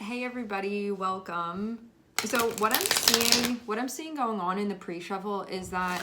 Hey everybody, welcome. So what I'm seeing going on in the pre-shuffle is that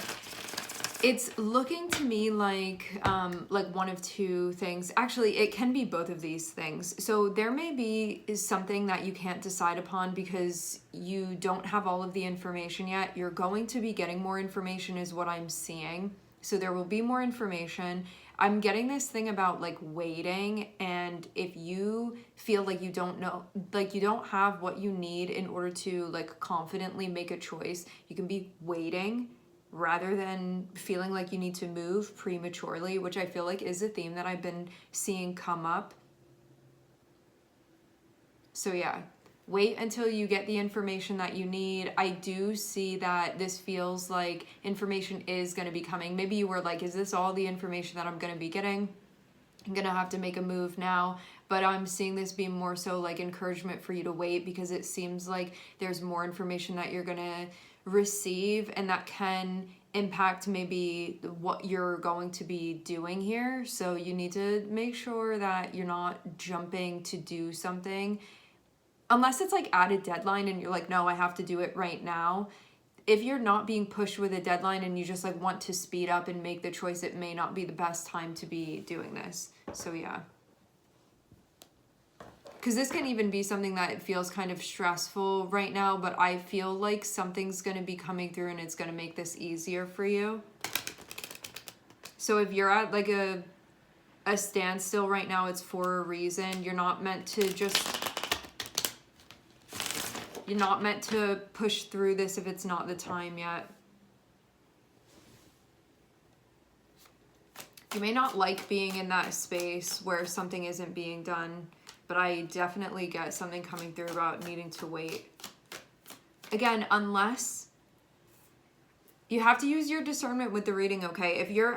it's looking to me like one of two things. Actually, it can be both of these things. So there may be something that you can't decide upon because you don't have all of the information yet. You're going to be getting more information is what I'm seeing. So there will be more information. I'm getting this thing about like waiting, and if you feel like you don't know, like you don't have what you need in order to like confidently make a choice, you can be waiting rather than feeling like you need to move prematurely, which I feel like is a theme that I've been seeing come up. So yeah, wait until you get the information that you need. I do see that this feels like information is going to be coming. Maybe you were like, is this all the information that I'm going to be getting? I'm going to have to make a move now. But I'm seeing this be more so like encouragement for you to wait, because it seems like there's more information that you're going to receive, and that can impact maybe what you're going to be doing here. So you need to make sure that you're not jumping to do something unless it's like at a deadline and you're like, no, I have to do it right now. If you're not being pushed with a deadline and you just like want to speed up and make the choice, it may not be the best time to be doing this. So yeah. Because this can even be something that feels kind of stressful right now, but I feel like something's going to be coming through and it's going to make this easier for you. So if you're at like a standstill right now, it's for a reason. You're not meant to push through this if it's not the time yet. You may not like being in that space where something isn't being done, but I definitely get something coming through about needing to wait. Again, unless you have to use your discernment with the reading, okay? If you're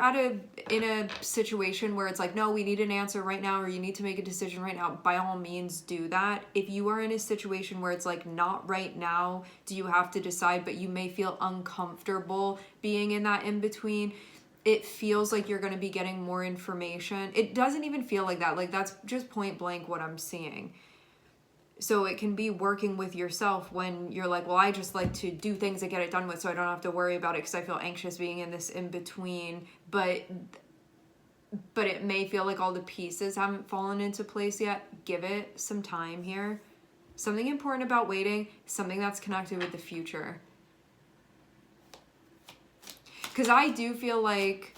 in a situation where it's like, no, we need an answer right now, or you need to make a decision right now, by all means do that. If you are in a situation where it's like, not right now, do you have to decide, but you may feel uncomfortable being in that in-between, it feels like you're going to be getting more information. It doesn't even feel like that. Like, that's just point blank what I'm seeing. So it can be working with yourself when you're like, well, I just like to do things and get it done with so I don't have to worry about it because I feel anxious being in this in-between. But it may feel like all the pieces haven't fallen into place yet. Give it some time here. Something important about waiting, something that's connected with the future. Because I do feel like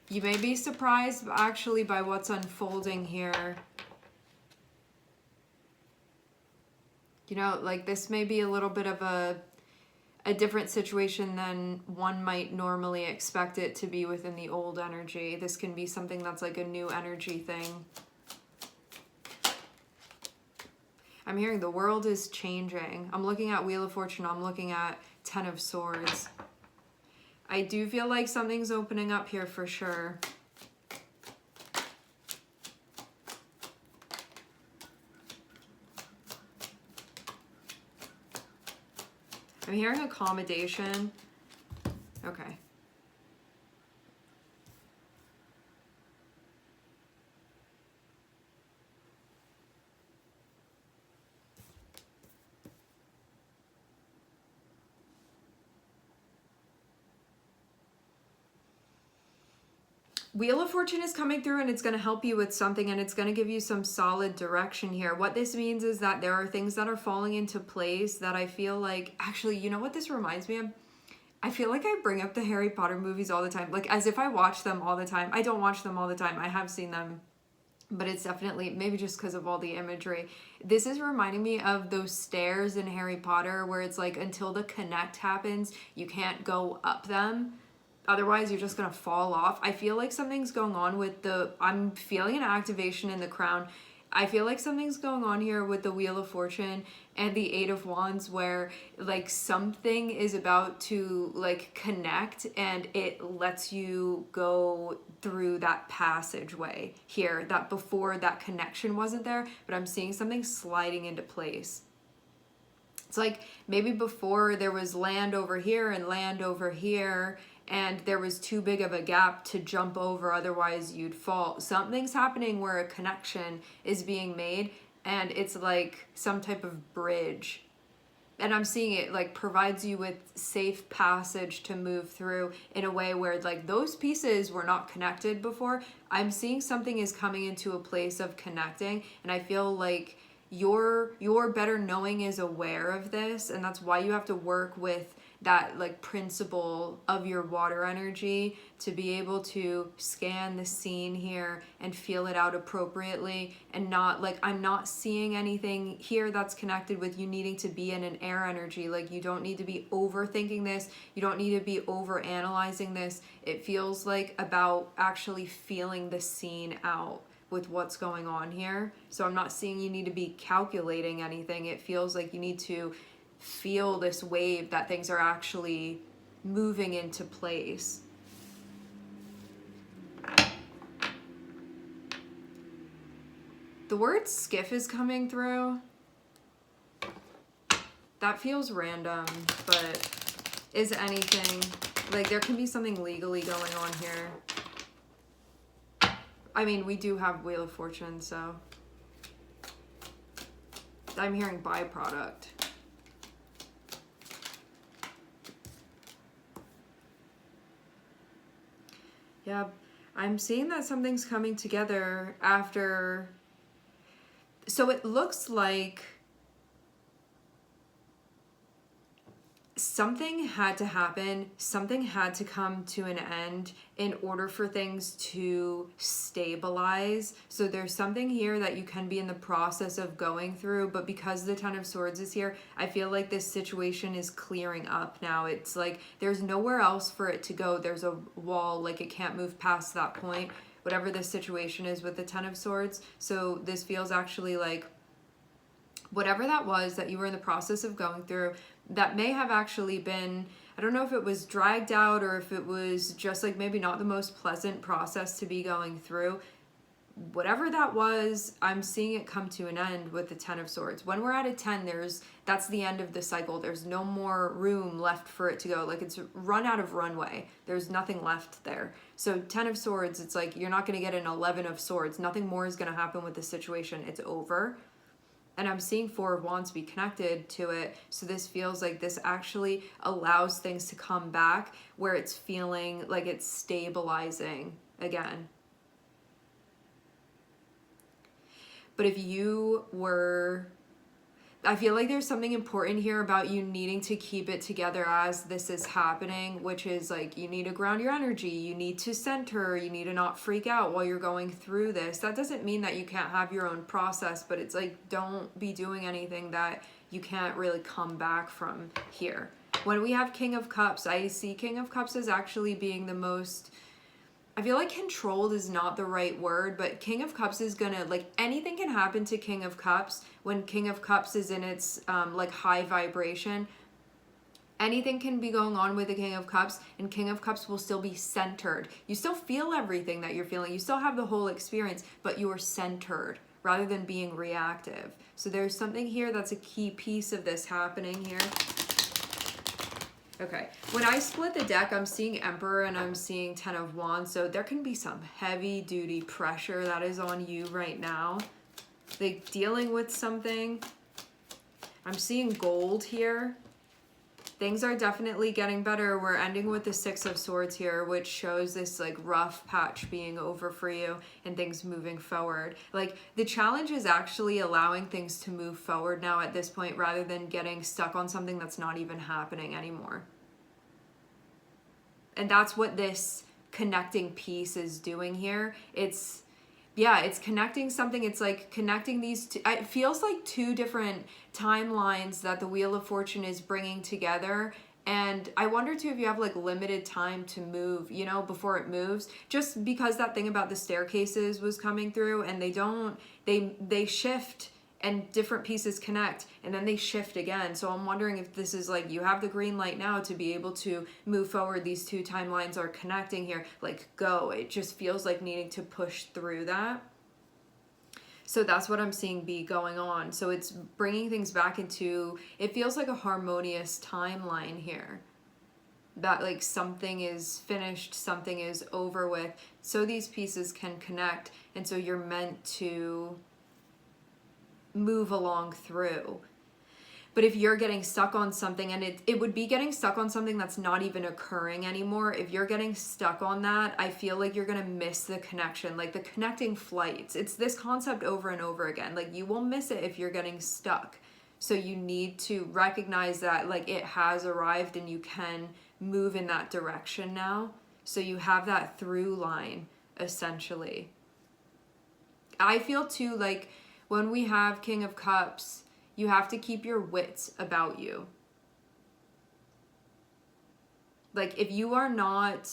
you may be surprised actually by what's unfolding here. You know, like this may be a little bit of a different situation than one might normally expect it to be within the old energy. This can be something that's like a new energy thing. I'm hearing the world is changing. I'm looking at Wheel of Fortune. I'm looking at Ten of Swords. I do feel like something's opening up here for sure. I'm hearing accommodation. Okay. Wheel of Fortune is coming through and it's going to help you with something, and it's going to give you some solid direction here. What this means is that there are things that are falling into place that I feel like, actually, you know what this reminds me of? I feel like I bring up the Harry Potter movies all the time, like as if I watch them all the time. I don't watch them all the time. I have seen them, but it's definitely, maybe just because of all the imagery. This is reminding me of those stairs in Harry Potter where it's like until the connect happens, you can't go up them. Otherwise, you're just going to fall off. I feel like something's going on with I'm feeling an activation in the crown. I feel like something's going on here with the Wheel of Fortune and the Eight of Wands where like something is about to like connect and it lets you go through that passageway here that before that connection wasn't there, but I'm seeing something sliding into place. It's like maybe before there was land over here and land over here, and there was too big of a gap to jump over, otherwise you'd fall. Something's happening where a connection is being made, and it's like some type of bridge. And I'm seeing it like provides you with safe passage to move through in a way where like those pieces were not connected before. I'm seeing something is coming into a place of connecting, and I feel like your better knowing is aware of this, and that's why you have to work with that like principle of your water energy to be able to scan the scene here and feel it out appropriately, and not like, I'm not seeing anything here that's connected with you needing to be in an air energy. Like, you don't need to be overthinking this, you don't need to be over analyzing this. It feels like about actually feeling the scene out with what's going on here. So I'm not seeing you need to be calculating anything. It feels like you need to feel this wave that things are actually moving into place. The word skiff is coming through. That feels random, but is anything, like there can be something legally going on here. I mean, we do have Wheel of Fortune, so I'm hearing byproduct. Yeah, I'm seeing that something's coming together after. So it looks like something had to happen, something had to come to an end in order for things to stabilize. So there's something here that you can be in the process of going through, but because the Ten of Swords is here, I feel like this situation is clearing up now. It's like there's nowhere else for it to go. There's a wall, like it can't move past that point, whatever this situation is with the Ten of Swords. So this feels actually like whatever that was that you were in the process of going through, that may have actually been, I don't know if it was dragged out or if it was just like maybe not the most pleasant process to be going through. Whatever that was, I'm seeing it come to an end with the Ten of Swords. When we're at a 10, that's the end of the cycle. There's no more room left for it to go. Like it's run out of runway. There's nothing left there. So 10 of Swords, it's like you're not going to get an 11 of Swords. Nothing more is going to happen with the situation. It's over. And I'm seeing Four of Wands be connected to it. So this feels like this actually allows things to come back where it's feeling like it's stabilizing again. But if you were, I feel like there's something important here about you needing to keep it together as this is happening, which is like you need to ground your energy, you need to center, you need to not freak out while you're going through this. That doesn't mean that you can't have your own process, but it's like don't be doing anything that you can't really come back from here. When we have King of Cups, I see King of Cups as actually being the most, I feel like controlled is not the right word, but King of Cups is gonna, like anything can happen to King of Cups when King of Cups is in its like high vibration. Anything can be going on with the King of Cups, and King of Cups will still be centered. You still feel everything that you're feeling. You still have the whole experience, but you are centered rather than being reactive. So there's something here that's a key piece of this happening here. Okay, when I split the deck, I'm seeing Emperor and I'm seeing Ten of Wands, so there can be some heavy duty pressure that is on you right now. Like dealing with something. I'm seeing gold here. Things are definitely getting better. We're ending with the Six of Swords here, which shows this like rough patch being over for you and things moving forward. Like the challenge is actually allowing things to move forward now at this point rather than getting stuck on something that's not even happening anymore. And that's what this connecting piece is doing here. It's connecting something. It's like connecting these two. It feels like two different timelines that the Wheel of Fortune is bringing together. And I wonder too if you have like limited time to move, you know, before it moves. Just because that thing about the staircases was coming through, and they shift and different pieces connect and then they shift again. So I'm wondering if this is like you have the green light now to be able to move forward. These two timelines are connecting here, like go. It just feels like needing to push through that. So that's what I'm seeing be going on. So it's bringing things back into, it feels like a harmonious timeline here. That like something is finished, something is over with. So these pieces can connect. And so you're meant to move along through. But if you're getting stuck on something, and it would be getting stuck on something that's not even occurring anymore, if you're getting stuck on that, I feel like you're going to miss the connection, like the connecting flights. It's this concept over and over again. Like, you will miss it if you're getting stuck. So you need to recognize that, like, it has arrived and you can move in that direction now. So you have that through line, essentially. I feel too, like, when we have King of Cups, you have to keep your wits about you. Like, if you are not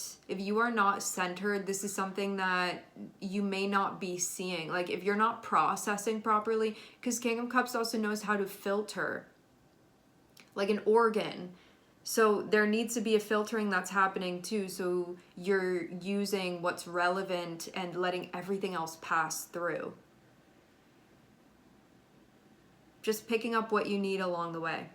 centered, this is something that you may not be seeing. Like, if you're not processing properly, because King of Cups also knows how to filter, like an organ. So there needs to be a filtering that's happening too. So you're using what's relevant and letting everything else pass through. Just picking up what you need along the way.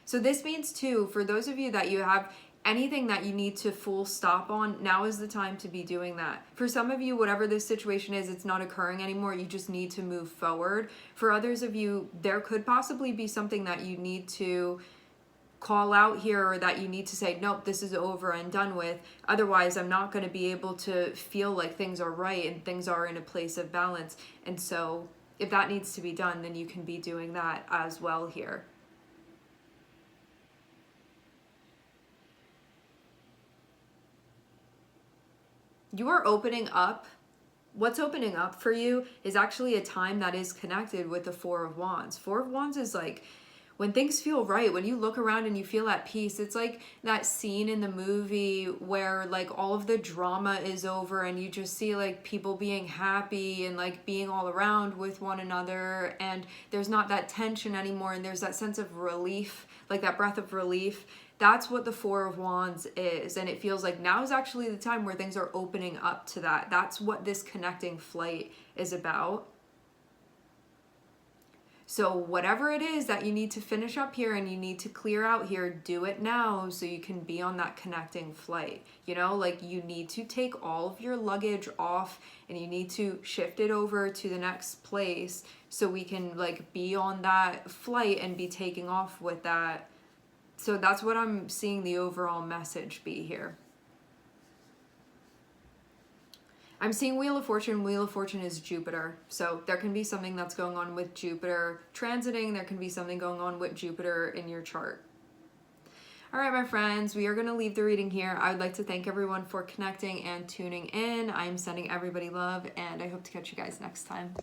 So this means too, for those of you that you have anything that you need to full stop on, now is the time to be doing that. For some of you, whatever this situation is, it's not occurring anymore. You just need to move forward. For others of you, there could possibly be something that you need to call out here, or that you need to say, nope, this is over and done with. Otherwise, I'm not going to be able to feel like things are right and things are in a place of balance. And so if that needs to be done, then you can be doing that as well here. You are opening up. What's opening up for you is actually a time that is connected with the Four of Wands. Four of Wands is like when things feel right, when you look around and you feel at peace. It's like that scene in the movie where like all of the drama is over and you just see like people being happy and like being all around with one another, and there's not that tension anymore, and there's that sense of relief, like that breath of relief. That's what the Four of Wands is, and it feels like now is actually the time where things are opening up to that. That's what this connecting flight is about. So whatever it is that you need to finish up here and you need to clear out here, do it now so you can be on that connecting flight. You know, like you need to take all of your luggage off and you need to shift it over to the next place so we can like be on that flight and be taking off with that. So that's what I'm seeing the overall message be here. I'm seeing Wheel of Fortune. Wheel of Fortune is Jupiter. So there can be something that's going on with Jupiter transiting. There can be something going on with Jupiter in your chart. All right, my friends, we are going to leave the reading here. I would like to thank everyone for connecting and tuning in. I'm sending everybody love, and I hope to catch you guys next time.